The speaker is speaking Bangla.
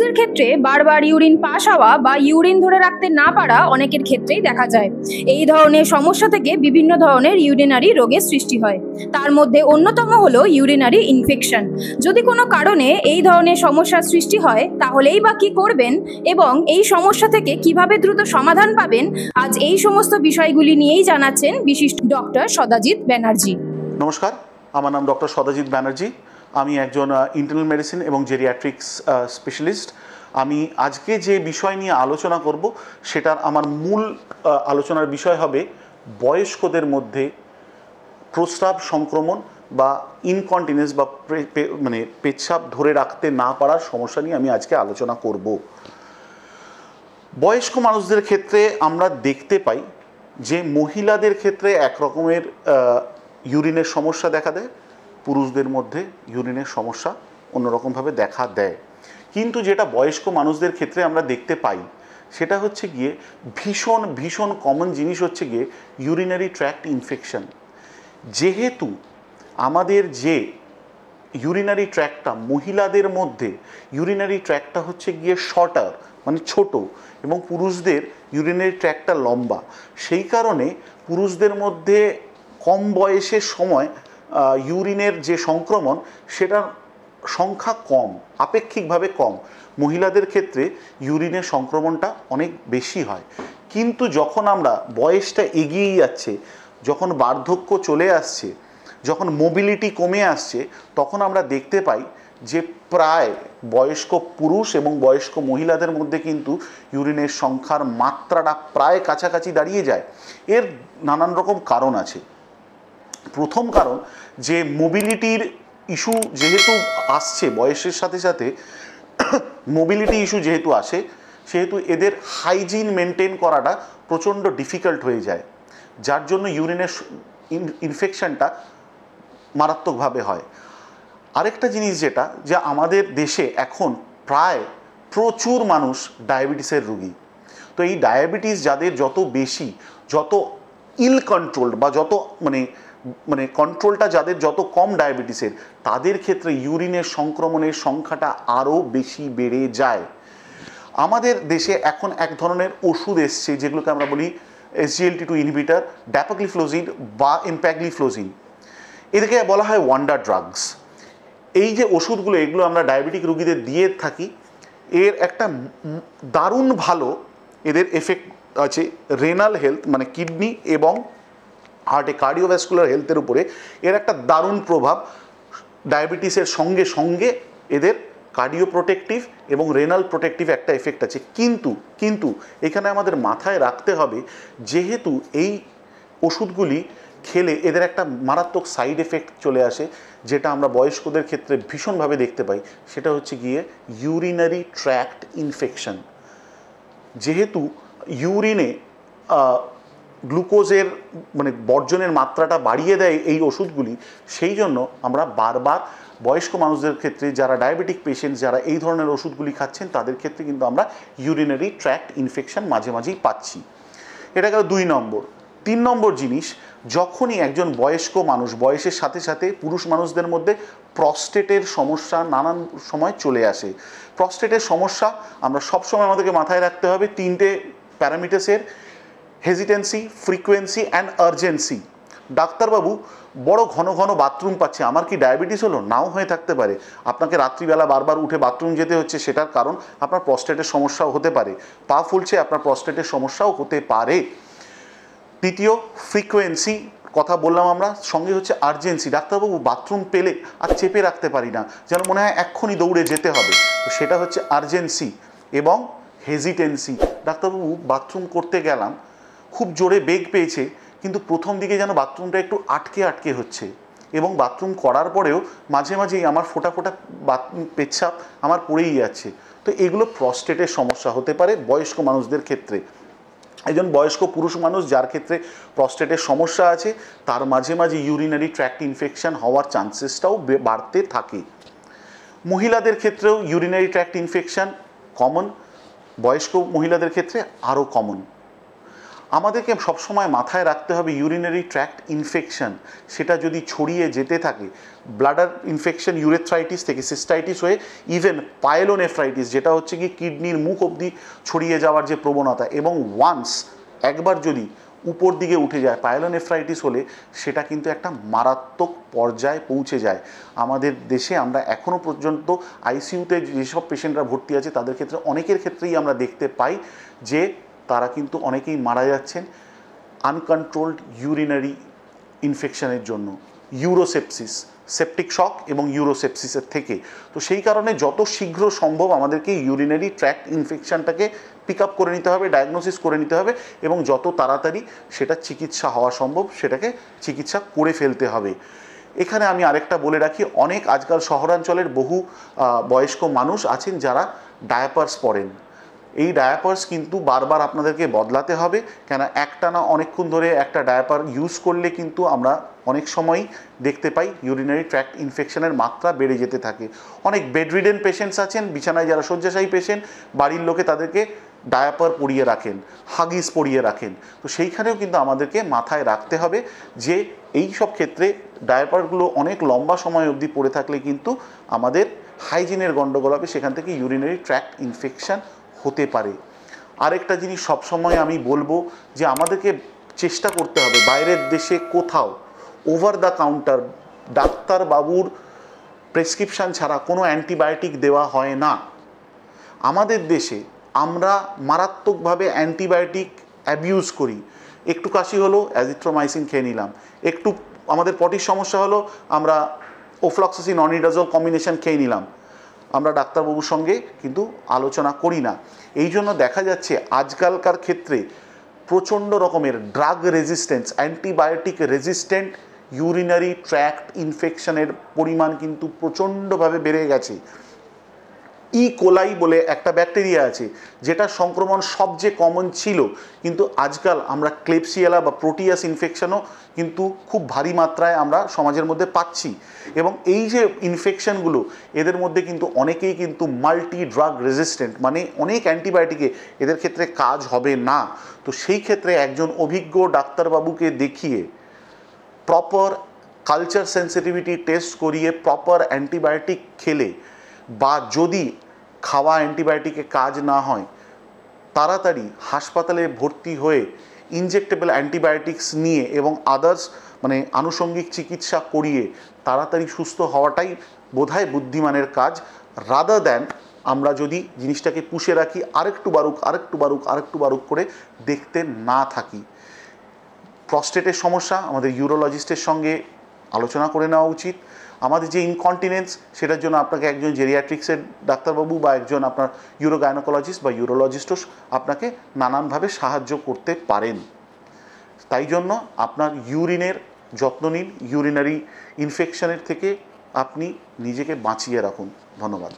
পুরুষদের ক্ষেত্রে বারবার ইউরিন পাস হওয়া বা ইউরিন ধরে রাখতে না পারা অনেকের ক্ষেত্রেই দেখা যায়। এই ধরনের সমস্যা থেকে বিভিন্ন ধরনের ইউরিনারি রোগের সৃষ্টি হয়। তার মধ্যে অন্যতম হলো ইউরিনারি ইনফেকশন। যদি কোনো কারণে এই ধরনের সমস্যার সৃষ্টি হয় তাহলেই বা কি করবেন এবং এই সমস্যা থেকে কিভাবে দ্রুত সমাধান পাবেন, আজ এই সমস্ত বিষয়গুলি নিয়েই জানাচ্ছেন বিশিষ্ট ডক্টর সদাজিৎ ব্যানার্জি। নমস্কার, আমার নাম ডক্টর সদাজিৎ ব্যানার্জি। আমি একজন ইন্টারনাল মেডিসিন এবং জেরিয়াট্রিক্স স্পেশালিস্ট। আমি আজকে যে বিষয় নিয়ে আলোচনা করব সেটার আমার মূল আলোচনার বিষয় হবে বয়স্কদের মধ্যে প্রস্রাব সংক্রমণ বা ইনকন্টিনেন্স বা মানে পেচ্ছাপ ধরে রাখতে না পারার সমস্যা নিয়ে আমি আজকে আলোচনা করব। বয়স্ক মানুষদের ক্ষেত্রে আমরা দেখতে পাই যে মহিলাদের ক্ষেত্রে এক রকমের ইউরিনের সমস্যা দেখা দেয়, পুরুষদের মধ্যে ইউরিনের সমস্যা অন্যরকমভাবে দেখা দেয়। কিন্তু যেটা বয়স্ক মানুষদের ক্ষেত্রে আমরা দেখতে পাই সেটা হচ্ছে গিয়ে ভীষণ ভীষণ কমন জিনিস হচ্ছে গিয়ে ইউরিনারি ট্র্যাক্ট ইনফেকশন। যেহেতু আমাদের যে ইউরিনারি ট্র্যাক্টটা, মহিলাদের মধ্যে ইউরিনারি ট্র্যাক্টটা হচ্ছে গিয়ে শর্টার মানে ছোট এবং পুরুষদের ইউরিনারি ট্র্যাক্টটা লম্বা, সেই কারণে পুরুষদের মধ্যে কম বয়সের সময় ইউরিনের যে সংক্রমণ সেটার সংখ্যা কম, আপেক্ষিকভাবে কম। মহিলাদের ক্ষেত্রে ইউরিনের সংক্রমণটা অনেক বেশি হয়। কিন্তু যখন আমরা বয়সটা এগিয়ে যাচ্ছে, যখন বার্ধক্য চলে আসছে, যখন মোবিলিটি কমে আসছে, তখন আমরা দেখতে পাই যে প্রায় বয়স্ক পুরুষ এবং বয়স্ক মহিলাদের মধ্যে কিন্তু ইউরিনের সংখ্যার মাত্রাটা প্রায় কাছাকাছি দাঁড়িয়ে যায়। এর নানান রকম কারণ আছে। প্রথম কারণ যে মোবিলিটির ইস্যু যেহেতু আসছে, বয়সের সাথে সাথে মোবিলিটি ইস্যু যেহেতু আসে, সেহেতু এদের হাইজিন মেনটেন করাটা প্রচণ্ড ডিফিকাল্ট হয়ে যায়, যার জন্য ইউরিনের ইনফেকশনটা মারাত্মকভাবে হয়। আরেকটা জিনিস যেটা যে আমাদের দেশে এখন প্রায় প্রচুর মানুষ ডায়াবেটিসের রোগী। তো এই ডায়াবেটিস যাদের যত বেশি, যত ইল কন্ট্রোলড বা যত মানে কন্ট্রোলটা যাদের যত কম ডায়াবেটিসের, তাদের ক্ষেত্রে ইউরিনের সংক্রমণের সংখ্যাটা আরও বেশি বেড়ে যায়। আমাদের দেশে এখন এক ধরনের ওষুধ এসছে যেগুলোকে আমরা বলি SGLT2 ইনহিবিটর, ড্যাপাগ্লিফ্লোজিন বা এমপ্যাগ্লিফ্লোজিন। এদেরকে বলা হয় ওয়ান্ডার ড্রাগস। এই যে ওষুধগুলো, এগুলো আমরা ডায়াবেটিক রোগীদের দিয়ে থাকি। এর একটা দারুণ ভালো এদের এফেক্ট আছে রেনাল হেলথ মানে কিডনি এবং হার্টে কার্ডিওভ্যাসকুলার হেলথের উপরে এর একটা দারুণ প্রভাব। ডায়াবেটিসের সঙ্গে সঙ্গে এদের কার্ডিও প্রোটেক্টিভ এবং রেনাল প্রোটেক্টিভ একটা এফেক্ট আছে। কিন্তু এখানে আমাদের মাথায় রাখতে হবে, যেহেতু এই ওষুধগুলি খেলে এদের একটা মারাত্মক সাইড এফেক্ট চলে আসে, যেটা আমরা বয়স্কদের ক্ষেত্রে ভীষণভাবে দেখতে পাই, সেটা হচ্ছে গিয়ে ইউরিনারি ট্র্যাক্ট ইনফেকশন। যেহেতু ইউরিনে গ্লুকোজের মানে বর্জনের মাত্রাটা বাড়িয়ে দেয় এই ওষুধগুলি, সেই জন্য আমরা বারবার বয়স্ক মানুষদের ক্ষেত্রে, যারা ডায়াবেটিক পেশেন্ট, যারা এই ধরনের ওষুধগুলি খাচ্ছেন, তাদের ক্ষেত্রে কিন্তু আমরা ইউরিনারি ট্র্যাক্ট ইনফেকশন মাঝে মাঝেই পাচ্ছি। এটা গেল 2 নম্বর। 3 নম্বর জিনিস, যখনই একজন বয়স্ক মানুষ, বয়সের সাথে সাথে পুরুষ মানুষদের মধ্যে প্রস্টেটের সমস্যা নানান সময় চলে আসে। প্রস্টেটের সমস্যা আমরা সবসময় আমাদেরকে মাথায় রাখতে হবে 3টে প্যারামিটার্সের: হেজিটেন্সি, ফ্রিকোয়েন্সি অ্যান্ড আর্জেন্সি। ডাক্তারবাবু বড় ঘন ঘন বাথরুম পাচ্ছে, আমার কি ডায়াবেটিস হলো? নাও হয়ে থাকতে পারে। আপনাকে রাত্রিবেলা বারবার উঠে বাথরুম যেতে হচ্ছে, সেটার কারণ আপনার প্রস্টেটের সমস্যাও হতে পারে। পা ফুলছে, আপনার প্রস্টেটের সমস্যাও হতে পারে। দ্বিতীয়, ফ্রিকোয়েন্সি কথা বললাম আমরা, সঙ্গে হচ্ছে আর্জেন্সি। ডাক্তারবাবু বাথরুম পেলে আর চেপে রাখতে পারি না, যেন মনে হয় এক্ষুনি দৌড়ে যেতে হবে, তো সেটা হচ্ছে আর্জেন্সি। এবং হেজিটেন্সি, ডাক্তারবাবু বাথরুম করতে গেলাম, খুব জোরে বেগ পেয়েছে, কিন্তু প্রথম দিকে যেন বাথরুমটা একটু আটকে হচ্ছে, এবং বাথরুম করার পরেও মাঝে মাঝেই আমার ফোটা ফোটা পেচ্ছাপ আমার পড়েই যাচ্ছে। তো এগুলো প্রস্টেটের সমস্যা হতে পারে বয়স্ক মানুষদের ক্ষেত্রে। একজন বয়স্ক পুরুষ মানুষ যার ক্ষেত্রে প্রস্টেটের সমস্যা আছে, তার মাঝে মাঝে ইউরিনারি ট্র্যাক্ট ইনফেকশন হওয়ার চান্সেসটাও বাড়তে থাকে। মহিলাদের ক্ষেত্রেও ইউরিনারি ট্র্যাক্ট ইনফেকশন কমন, বয়স্ক মহিলাদের ক্ষেত্রে আরও কমন। আমাদেরকে সবসময় মাথায় রাখতে হবে ইউরিনারি ট্র্যাক্ট ইনফেকশন সেটা যদি ছড়িয়ে যেতে থাকে, ব্লাডার ইনফেকশন ইউরেথ্রাইটিস থেকে সিস্টাইটিস হয়ে ইভেন পাইলোনেফ্রাইটিস, যেটা হচ্ছে কি কিডনির মুখ অবধি ছড়িয়ে যাওয়ার যে প্রবণতা, এবং একবার যদি উপর দিকে উঠে যায় পাইলোনেফ্রাইটিস হলে সেটা কিন্তু একটা মারাত্মক পর্যায়ে পৌঁছে যায়। আমাদের দেশে আমরা এখনও পর্যন্ত আইসিইউতে যেসব পেশেন্টরা ভর্তি আছে তাদের ক্ষেত্রে অনেকের ক্ষেত্রেই আমরা দেখতে পাই যে তারা কিন্তু অনেকেই মারা যাচ্ছেন আনকন্ট্রোলড ইউরিনারি ইনফেকশনের জন্য, ইউরোসেপসিস, সেপটিক শক এবং ইউরোসেপসিসের থেকে। তো সেই কারণে যত শীঘ্র সম্ভব আমাদেরকে ইউরিনারি ট্র্যাক্ট ইনফেকশনটাকে পিক আপ করে নিতে হবে, ডায়াগনোসিস করে নিতে হবে, এবং যত তাড়াতাড়ি সেটা চিকিৎসা হওয়া সম্ভব সেটাকে চিকিৎসা করে ফেলতে হবে। এখানে আমি আরেকটা বলে রাখি, অনেক আজকাল শহরাঞ্চলের বহু বয়স্ক মানুষ আছেন যারা ডায়াপার্স পরেন। এই ডায়াপার্স কিন্তু বারবার আপনাদেরকে বদলাতে হবে, কেন একটানা অনেকক্ষণ ধরে একটা ডায়াপার ইউজ করলে কিন্তু আমরা অনেক সময়ই দেখতে পাই ইউরিনারি ট্র্যাক্ট ইনফেকশনের মাত্রা বেড়ে যেতে থাকে। অনেক বেডরিডেন পেশেন্টস আছেন, বিছানায় যারা শয্যাশায়ী পেশেন্ট, বাড়ির লোকে তাদেরকে ডায়াপার পরিয়ে রাখেন, হাগিস পরিয়ে রাখেন। তো সেইখানেও কিন্তু আমাদেরকে মাথায় রাখতে হবে যে এই সব ক্ষেত্রে ডায়াপারগুলো অনেক লম্বা সময় অবধি পড়ে থাকলে কিন্তু আমাদের হাইজিনের গণ্ডগোল হবে, সেখান থেকে ইউরিনারি ট্র্যাক্ট ইনফেকশন হতে পারে। আরেকটা জিনিস সবসময় আমি বলবো যে আমাদেরকে চেষ্টা করতে হবে বাইরের দেশে কোথাও ওভার দ্য কাউন্টার ডাক্তারবাবুর প্রেসক্রিপশান ছাড়া কোনো অ্যান্টিবায়োটিক দেওয়া হয় না। আমাদের দেশে আমরা মারাত্মকভাবে অ্যান্টিবায়োটিক অ্যাবিউজ করি। একটু কাশি হলো অ্যাজিথ্রোমাইসিন খেয়ে নিলাম, একটু আমাদের পটির সমস্যা হলো আমরা ওফ্লক্সাসিন অনিডাজল কম্বিনেশন খেয়ে নিলাম, আমরা ডাক্তারবাবুর সঙ্গে কিন্তু আলোচনা করি না। এই জন্য দেখা যাচ্ছে আজকালকার ক্ষেত্রে প্রচণ্ড রকমের drug resistance, antibiotic resistant urinary tract ইনফেকশনের পরিমাণ কিন্তু প্রচণ্ডভাবে বেড়ে গেছে। কোলাই বলে একটা ব্যাকটেরিয়া আছে যেটা সংক্রমণ সবচেয়ে কমন ছিল, কিন্তু আজকাল আমরা ক্লেপসিয়েলা বা প্রোটিয়াস ইনফেকশনও কিন্তু খুব ভারী মাত্রায় আমরা সমাজের মধ্যে পাচ্ছি। এবং এই যে ইনফেকশনগুলো এদের মধ্যে কিন্তু অনেকেই কিন্তু মাল্টি ড্রাগ রেজিস্ট্যান্ট, মানে অনেক অ্যান্টিবায়োটিকে এদের ক্ষেত্রে কাজ হবে না। তো সেই ক্ষেত্রে একজন অভিজ্ঞ ডাক্তারবাবুকে দেখিয়ে প্রপার কালচার সেন্সিটিভিটি টেস্ট করিয়ে প্রপার অ্যান্টিবায়োটিক খেলে, বা যদি খাওয়া অ্যান্টিবায়োটিকে কাজ না হয় তাড়াতাড়ি হাসপাতালে ভর্তি হয়ে ইনজেক্টেবল অ্যান্টিবায়োটিক্স নিয়ে এবং আদার্স মানে আনুষঙ্গিক চিকিৎসা করিয়ে তাড়াতাড়ি সুস্থ হওয়াটাই বোধহয় বুদ্ধিমানের কাজ, রাদার দ্যান আমরা যদি জিনিসটাকে পুষে রাখি আরেকটু বারুক করে দেখতে না থাকি। প্রস্টেটের সমস্যা আমাদের ইউরোলজিস্টের সঙ্গে আলোচনা করে নেওয়া উচিত। আমাদের যে ইনকন্টিনেন্স সেটার জন্য আপনাকে একজন জেরিয়াট্রিক্সের ডাক্তারবাবু বা একজন আপনার ইউরোগাইনোকোলজিস্ট বা ইউরোলজিস্টও আপনাকে নানানভাবে সাহায্য করতে পারেন। তাই জন্য আপনার ইউরিনের যত্ন নিন, ইউরিনারি ইনফেকশনের থেকে আপনি নিজেকে বাঁচিয়ে রাখুন। ধন্যবাদ।